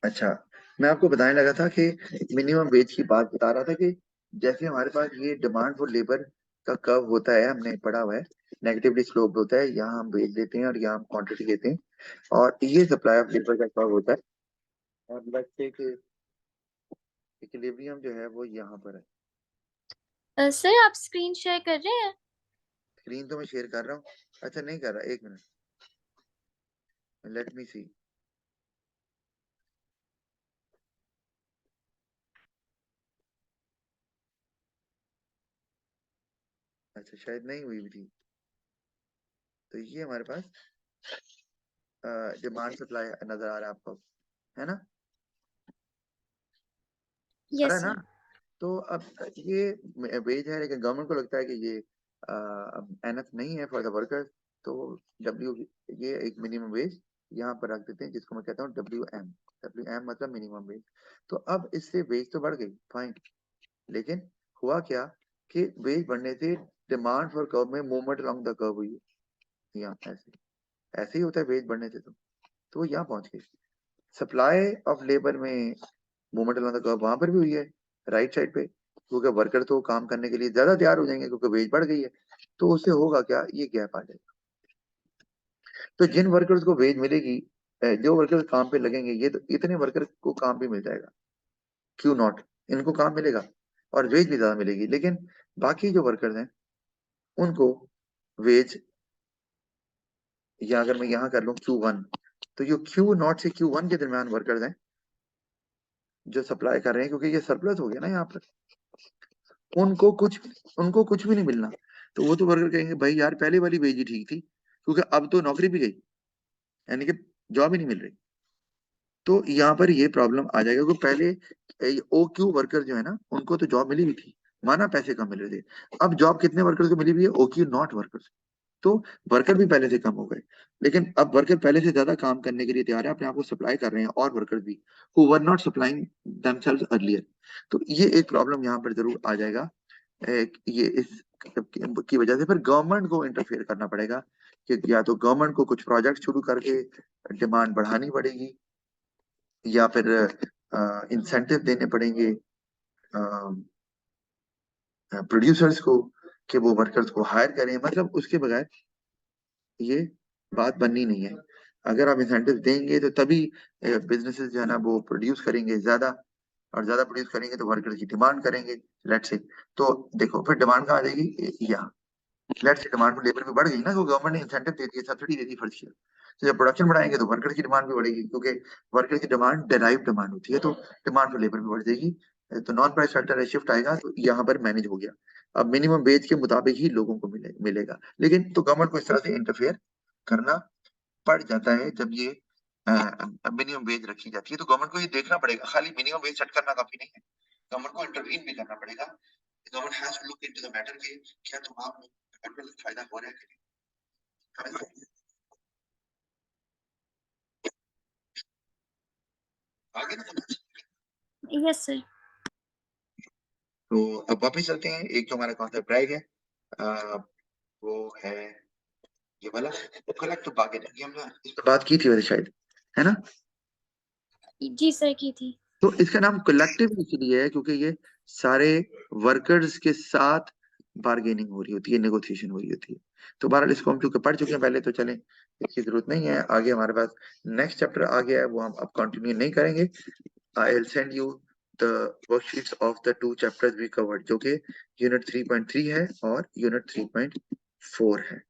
अच्छा, मैं आपको बताने लगा था कि मिनिमम वेज की बात बता रहा था कि जैसे हमारे पास ये डिमांड फॉर लेबर का कर्व होता है, हमने पढ़ा हुआ है, नेगेटिवली स्लोप होता है। यहाँ हम वेज लेते हैं और यहाँ हम क्वांटिटी लेते हैं, और ये सप्लाई ऑफ लेबर का कर्व होता है। और लेट्स से कि इक्विलिब्रियम जो है वो यहाँ पर है। सर आप स्क्रीन शेयर कर रहे हैं? स्क्रीन तो मैं शेयर कर रहा हूँ। अच्छा, नहीं कर रहा, एक मिनट, लेट मी सी। अच्छा, शायद नहीं हुई भी थी। तो ये हमारे पास डिमांड सप्लाई नजर आ रहा है आपको, है ना? आ रहा यस है ना? सर। तो अब ये वेज है, लेकिन गवर्नमेंट को लगता है कि ये एनफ नहीं है फॉर द वर्कर्स। तो डब्ल्यू, ये एक मिनिमम वेज यहाँ पर रख देते हैं, जिसको मैं कहता हूँ WM। WM मतलब मिनिमम वेज। तो अब इससे वेज तो बढ़ गई, फाइन, लेकिन हुआ क्या कि वेज बढ़ने से डिमांड फॉर कर्व में मूवमेंट अलोंग द कर्व हुई है। यहाँ ऐसे ऐसे ही होता है वेज बढ़ने से। तो वो यहाँ पहुंच गई। सप्लाई ऑफ लेबर में मूवमेंट अलोंग द कर्व वहां पर भी हुई है, राइट साइड पे, क्योंकि वर्कर तो काम करने के लिए ज्यादा तैयार हो जाएंगे क्योंकि वेज बढ़ गई है। तो उससे होगा क्या, ये गैप आ जाएगा। तो जिन वर्कर्स को वेज मिलेगी, जो वर्कर काम पे लगेंगे, ये तो इतने वर्कर को काम भी मिल जाएगा, क्यों नॉट, इनको काम मिलेगा और वेज भी ज्यादा मिलेगी। लेकिन बाकी जो वर्कर्स हैं उनको वेज, या अगर मैं यहाँ कर लूँ Q1, तो जो Q0 से Q1 के दरमियान वर्कर्स हैं जो सप्लाई कर रहे हैं, क्योंकि ये सरप्लस हो गया ना यहाँ पर, उनको कुछ उनको कुछ भी नहीं मिलना। तो वो तो वर्कर कहेंगे भाई यार पहले वाली वेज ही ठीक थी, क्योंकि अब तो नौकरी भी गई, यानी कि जॉब ही नहीं मिल रही। तो यहाँ पर ये प्रॉब्लम आ जाएगा, क्योंकि पहले OQ वर्कर जो है ना, उनको तो जॉब मिली हुई थी, माना पैसे कम मिल रहे थे। अब जॉब कितने वर्कर्स को मिली हुई है, OQ0 वर्कर्स। तो वर्कर भी पहले से कम हो गए, लेकिन अब वर्कर पहले से ज्यादा काम करने के लिए तैयार है, अपने आप को सप्लाई कर रहे हैं, और वर्कर भी who were not supplying themselves earlier. तो ये एक प्रॉब्लम यहाँ पर जरूर आ जाएगा। ये इस की वजह से फिर गवर्नमेंट को इंटरफेयर करना पड़ेगा, कि या तो गवर्नमेंट को कुछ प्रोजेक्ट शुरू करके डिमांड बढ़ानी पड़ेगी, या फिर इंसेंटिव देने पड़ेंगे प्रोड्यूसर्स को, कि वो वर्कर्स को हायर करें। मतलब उसके बगैर ये बात बननी नहीं है। अगर आप इंसेंटिव देंगे तो तभी बिजनेसेस जो है ना वो प्रोड्यूस करेंगे ज्यादा, और ज्यादा प्रोड्यूस करेंगे तो वर्कर की डिमांड करेंगे, लेट्स से। तो देखो फिर डिमांड कहाँ आ जाएगी, यहाँ। लेट्स से डिमांड पर लेबर भी बढ़ गई ना, तो गवर्नमेंट ने इंसेंटिव दे दिया, subsidy they the first year. तो जब प्रोडक्शन बढ़ाएंगे तो वर्कर की डिमांड भी बढ़ेगी, क्योंकि वर्कर की डिमांड डेराइव डिमांड होती है, तो डिमांड पर लेबर भी बढ़ जाएगी। तो नॉन प्राइस फैक्टर शिफ्ट आएगा, तो यहाँ पर मैनेज हो गया। अब मिनिमम वेज के मुताबिक ही लोगों को मिलेगा। लेकिन तो गवर्नमेंट को इस तरह से इंटरफेयर करना पड़ जाता है जब ये मिनिमम वेज रखी जाती है। तो गवर्नमेंट को ये देखना पड़ेगा, खाली मिनिमम वेज सेट करना काफी नहीं है, गवर्नमेंट को इंटरवीन भी करना पड़ेगा। Government has to look into the matter कि क्या तमाम वर्कर्स को फायदा हो रहा है कि नहीं। आगे ना, यस सर। तो अब वापस चलते हैं। एक जो हमारा कॉन्सेप्ट ड्रैग है, अ, वो है ये वाला कलेक्टिव बार्गेनिंग। ये हमने इस पर बात की थी वैसे शायद, है ना? जी सर की थी। तो इसका नाम कलेक्टिव इसलिए है क्योंकि ये सारे वर्कर्स के साथ बार्गेनिंग हो रही होती है, नेगोशिएशन हो रही होती है। तो बहरहाल इसको हम चूंकि पढ़ चुके हैं पहले, तो चलें, इसकी जरूरत नहीं है। आगे हमारे पास नेक्स्ट चैप्टर आ गया है, वो हम अब कंटिन्यू नहीं करेंगे। I will send you the worksheets of the two chapters we covered, जो कि यूनिट 3.3 है और यूनिट 3.4 है।